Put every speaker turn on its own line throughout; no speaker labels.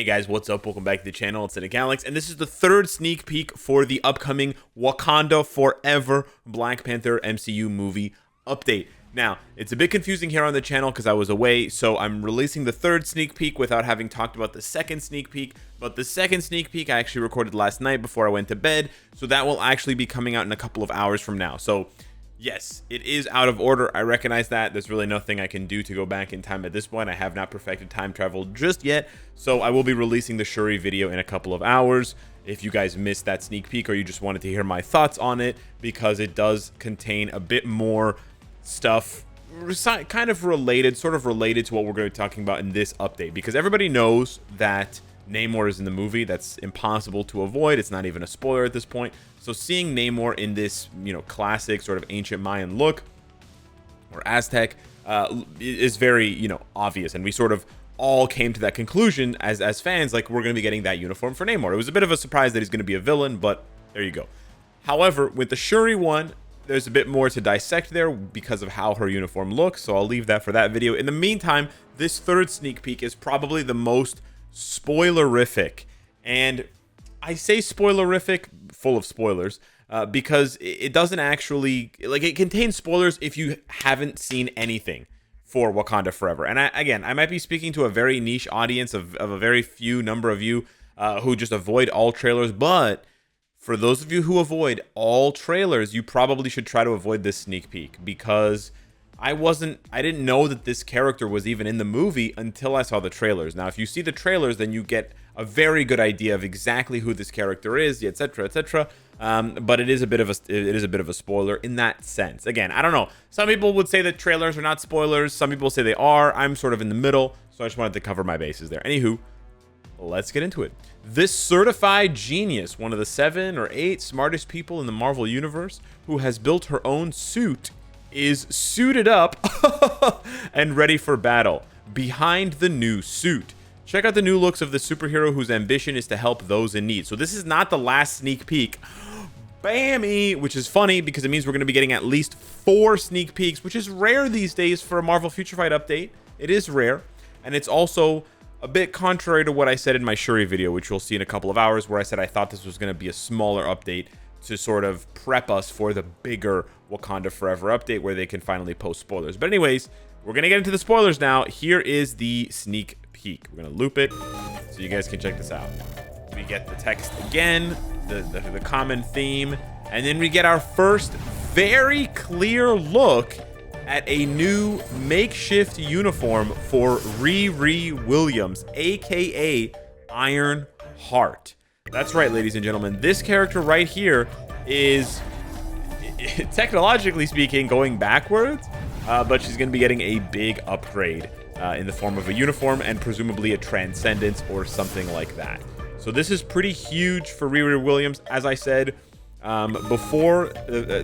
Hey guys, what's up? Welcome back to the channel. It's Cynicalex, and this is the third sneak peek for the upcoming Wakanda Forever Black Panther MCU movie update. Now, it's a bit confusing here on the channel because I was away, so I'm releasing the third sneak peek without having talked about the second sneak peek. But the second sneak peek I actually recorded last night before I went to bed, so that will actually be coming out in a couple of hours from now. So yes, it is out of order. I recognize that. There's really nothing I can do to go back in time at this point. I have not perfected time travel just yet, so I will be releasing the Shuri video in a couple of hours. If you guys missed that sneak peek or you just wanted to hear my thoughts on it, because it does contain a bit more stuff kind of related, sort of related to what we're going to be talking about in this update, because everybody knows that Namor is in the movie. That's impossible to avoid. It's not even a spoiler at this point. So seeing Namor in this, classic sort of ancient Mayan look or Aztec is very, obvious. And we sort of all came to that conclusion as fans, like, we're going to be getting that uniform for Namor. It was a bit of a surprise that he's going to be a villain, but there you go. However, with the Shuri one, there's a bit more to dissect there because of how her uniform looks. So I'll leave that for that video. In the meantime, this third sneak peek is probably the most spoilerific, and I say spoilerific, full of spoilers, because it doesn't actually, it contains spoilers if you haven't seen anything for Wakanda Forever. And I might be speaking to a very niche audience of a very few number of you who just avoid all trailers, but for those of you who avoid all trailers, you probably should try to avoid this sneak peek, because I didn't know that this character was even in the movie until I saw the trailers. Now, if you see the trailers, then you get a very good idea of exactly who this character is, etc., etc. But it is a bit of a spoiler in that sense. Again, I don't know. Some people would say that trailers are not spoilers. Some people say they are. I'm sort of in the middle, so I just wanted to cover my bases there. Anywho, let's get into it. This certified genius, one of the 7 or 8 smartest people in the Marvel Universe, who has built her own suit, is suited up and ready for battle behind the new suit. Check out the new looks of the superhero whose ambition is to help those in need. So this is not the last sneak peek, bammy, which is funny because it means we're going to be getting at least 4 sneak peeks, which is rare these days for a Marvel Future Fight update. It is rare, and it's also a bit contrary to what I said in my Shuri video, which you'll see in a couple of hours, where I said I thought this was going to be a smaller update to sort of prep us for the bigger Wakanda Forever update where they can finally post spoilers. But anyways, we're going to get into the spoilers now. Here is the sneak peek. We're going to loop it so you guys can check this out. We get the text again, the common theme, and then we get our first very clear look at a new makeshift uniform for Riri Williams, aka Ironheart. That's right, ladies and gentlemen. This character right here is, technologically speaking, going backwards, but she's going to be getting a big upgrade in the form of a uniform and presumably a transcendence or something like that. So this is pretty huge for Riri Williams, as I said before,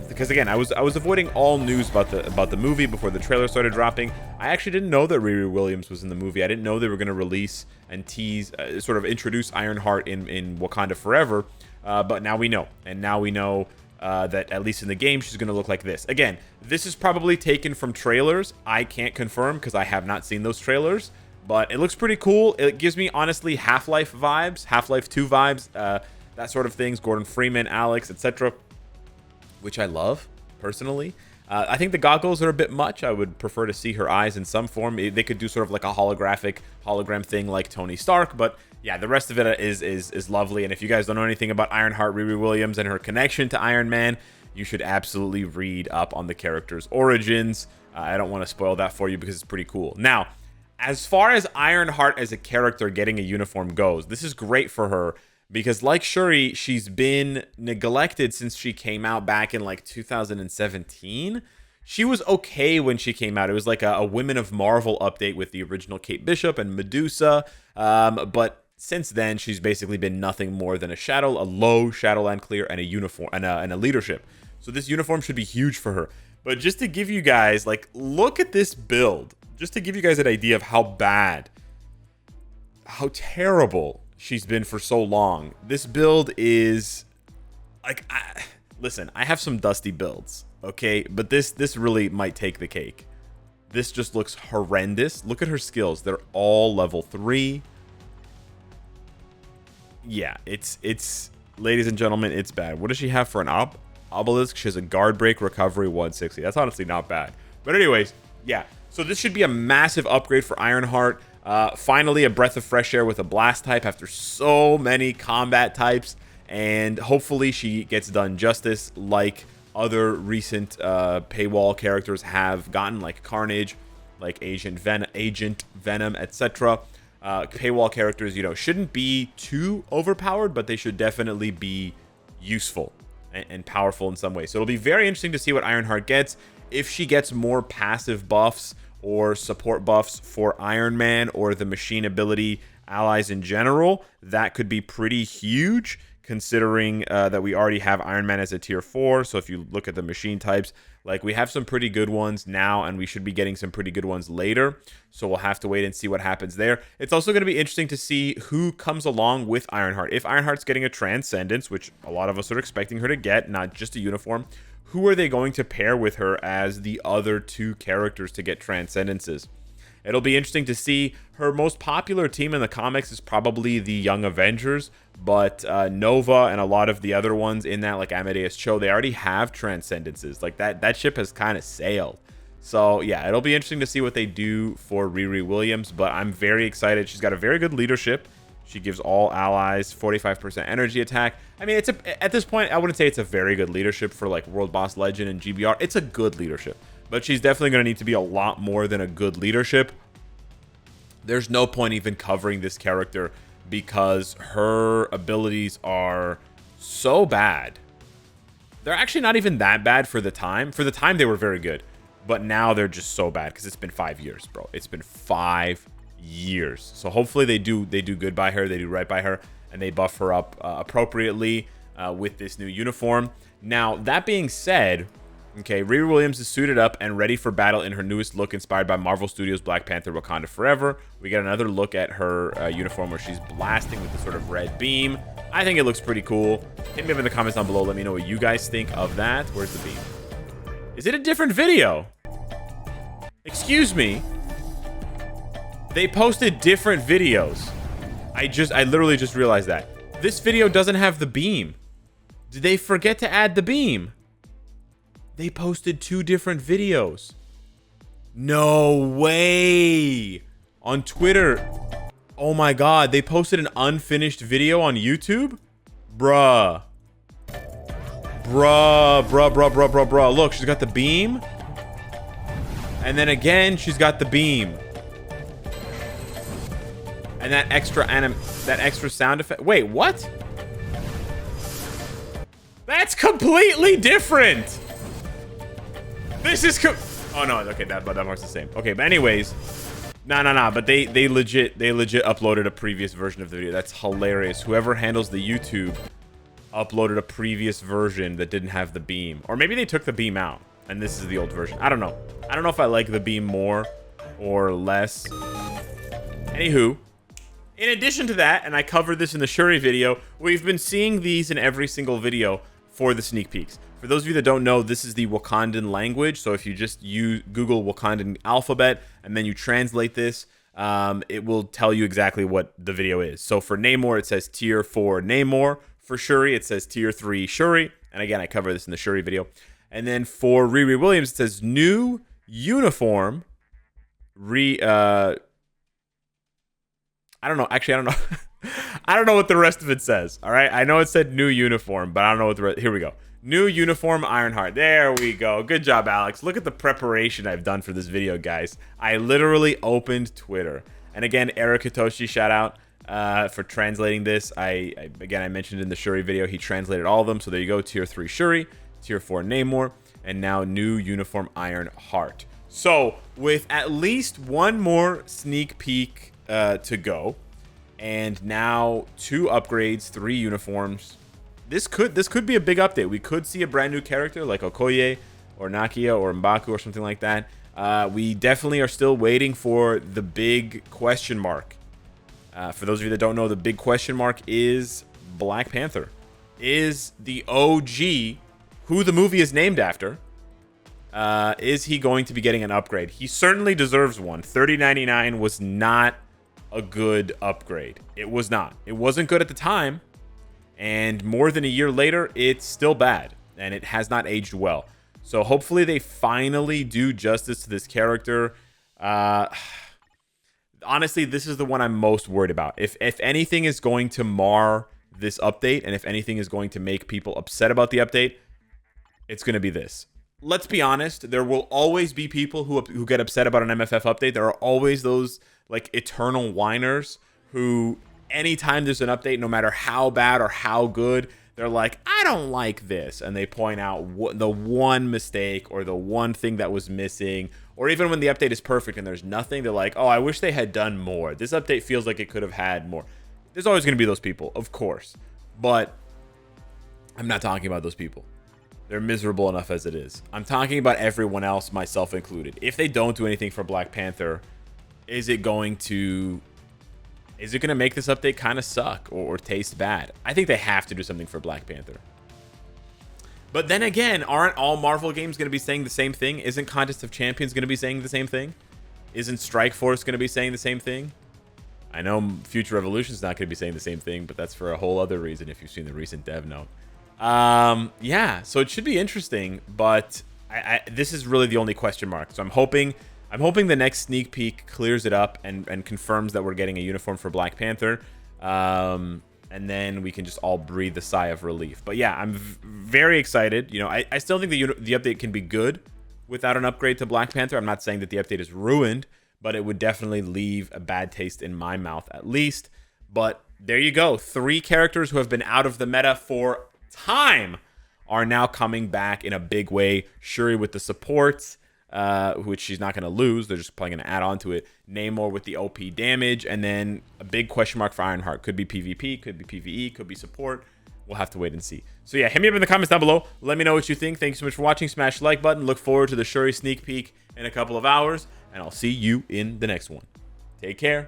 because again, I was avoiding all news about the movie before the trailer started dropping. I actually didn't know that Riri Williams was in the movie. I didn't know they were going to release and tease, sort of introduce Ironheart in Wakanda Forever. But now we know, and now we know that at least in the game she's going to look like this. Again, this is probably taken from trailers. I can't confirm because I have not seen those trailers, but it looks pretty cool. It gives me honestly Half-Life vibes, Half-Life 2 vibes. That sort of things, Gordon Freeman, Alex, etc., which I love, personally. I think the goggles are a bit much. I would prefer to see her eyes in some form. They could do sort of like a hologram thing like Tony Stark, but yeah, the rest of it is lovely. And if you guys don't know anything about Ironheart, Riri Williams, and her connection to Iron Man, you should absolutely read up on the character's origins. I don't want to spoil that for you because it's pretty cool. Now, as far as Ironheart as a character getting a uniform goes, this is great for her, because like Shuri, she's been neglected since she came out back in like 2017. She was okay when she came out. It was like a Women of Marvel update with the original Kate Bishop and Medusa. But since then, she's basically been nothing more than a low Shadowland clear, and a uniform and a leadership. So this uniform should be huge for her. But just to give you guys, look at this build. Just to give you guys an idea of how bad, how terrible she's been for so long. This build is listen, I have some dusty builds, okay, but this really might take the cake. This just looks horrendous. Look at her skills. They're all level 3. yeah, it's ladies and gentlemen, it's bad. What does she have for an obelisk? She has a guard break, recovery 160. That's honestly not bad. But anyways, yeah. So this should be a massive upgrade for Ironheart. Finally, a breath of fresh air with a blast type after so many combat types, and hopefully she gets done justice like other recent paywall characters have gotten, like Carnage, like Agent Venom, etc. Paywall characters, you know, shouldn't be too overpowered, but they should definitely be useful and powerful in some way. So it'll be very interesting to see what Ironheart gets. If she gets more passive buffs or support buffs for Iron Man or the machine ability allies in general, that could be pretty huge, considering that we already have Iron Man as a tier 4. So if you look at the machine types, like, we have some pretty good ones now, and we should be getting some pretty good ones later. So we'll have to wait and see what happens there. It's also going to be interesting to see who comes along with Ironheart. If Ironheart's getting a transcendence, which a lot of us are expecting her to get, not just a uniform, who are they going to pair with her as the other two characters to get transcendences? It'll be interesting to see. Her most popular team in the comics is probably the Young Avengers, but Nova and a lot of the other ones in that, like Amadeus Cho, they already have transcendences. Like, that ship has kind of sailed. So yeah, it'll be interesting to see what they do for Riri Williams, but I'm very excited. She's got a very good leadership. She gives all allies 45% energy attack. I mean, at this point, I wouldn't say it's a very good leadership for like World Boss Legend and GBR. It's a good leadership, but she's definitely going to need to be a lot more than a good leadership. There's no point even covering this character because her abilities are so bad. They're actually not even that bad for the time. For the time, they were very good, but now they're just so bad because it's been 5 years, bro. It's been 5 years. So hopefully they do good by her. They do right by her, and they buff her up appropriately with this new uniform. Now, that being said, okay, Riri Williams is suited up and ready for battle in her newest look inspired by Marvel Studios' Black Panther Wakanda Forever. We get another look at her uniform where she's blasting with the sort of red beam. I think it looks pretty cool. Hit me up in the comments down below. Let me know what you guys think of that. Where's the beam? Is it a different video? Excuse me. They posted different videos. I literally just realized that. This video doesn't have the beam. Did they forget to add the beam? They posted 2 different videos. No way. On Twitter. Oh my god, they posted an unfinished video on YouTube? Bruh. Bruh. Look, she's got the beam. And then again, she's got the beam. And that extra sound effect. Wait, what? That's completely different. This is oh no, okay, that marks the same. Okay, but anyways, nah. But they legit uploaded a previous version of the video. That's hilarious. Whoever handles the YouTube uploaded a previous version that didn't have the beam, or maybe they took the beam out and this is the old version. I don't know. I don't know if I like the beam more or less. Anywho, in addition to that, and I covered this in the Shuri video, we've been seeing these in every single video for the sneak peeks. For those of you that don't know, this is the Wakandan language. So if you just Google Wakandan alphabet and then you translate this, it will tell you exactly what the video is. So for Namor, it says tier 4 Namor. For Shuri, it says tier 3 Shuri. And again, I cover this in the Shuri video. And then for Riri Williams, it says new uniform. I don't know. Actually, I don't know. I don't know what the rest of it says. All right. I know it said new uniform, but I don't know what the rest. Here we go. New uniform Ironheart. There we go. Good job, Alex. Look at the preparation I've done for this video, guys. I literally opened Twitter. And again, Eric Hitoshi, shout out for translating this. Again, I mentioned in the Shuri video, he translated all of them. So there you go. Tier 3 Shuri, tier 4 Namor, and now new uniform Ironheart. So with at least one more sneak peek to go, and now 2 upgrades, 3 uniforms. This could be a big update. We could see a brand new character like Okoye or Nakia or M'Baku or something like that. We definitely are still waiting for the big question mark. For those of you that don't know, the big question mark is Black Panther. Is the OG, who the movie is named after, is he going to be getting an upgrade? He certainly deserves one. $30.99 was not a good upgrade. It was not. It wasn't good at the time, and more than a year later, it's still bad, and it has not aged well. So hopefully they finally do justice to this character. Honestly, this is the one I'm most worried about. If anything is going to mar this update, and if anything is going to make people upset about the update, it's going to be this. Let's be honest, there will always be people who get upset about an MFF update. There are always those like eternal whiners who, anytime there's an update, no matter how bad or how good, they're like, I don't like this. And they point out the one mistake or the one thing that was missing. Or even when the update is perfect and there's nothing, they're like, oh, I wish they had done more. This update feels like it could have had more. There's always going to be those people, of course. But I'm not talking about those people. They're miserable enough as it is. I'm talking about everyone else, myself included. If they don't do anything for Black Panther, is it going to make this update kind of suck or taste bad? I think they have to do something for Black Panther. But then again, aren't all Marvel games going to be saying the same thing? Isn't Contest of Champions going to be saying the same thing? Isn't Strike Force going to be saying the same thing? I know Future Revolution's not going to be saying the same thing, but that's for a whole other reason if you've seen the recent dev note. Yeah, so it should be interesting, but this is really the only question mark. So I'm hoping the next sneak peek clears it up and confirms that we're getting a uniform for Black Panther. And then we can just all breathe a sigh of relief. But yeah, I'm very excited. You know, I still think the update can be good without an upgrade to Black Panther. I'm not saying that the update is ruined, but it would definitely leave a bad taste in my mouth at least. But there you go. 3 characters who have been out of the meta for time are now coming back in a big way. Shuri with the supports, which she's not going to lose. They're just probably going to add on to it. Namor with the OP damage, and then a big question mark for Ironheart. Could be PvP, could be PvE, could be support. We'll have to wait and see. So yeah, hit me up in the comments down below. Let me know what you think. Thanks so much for watching. Smash the like button. Look forward to the Shuri sneak peek in a couple of hours, and I'll see you in the next one. Take care.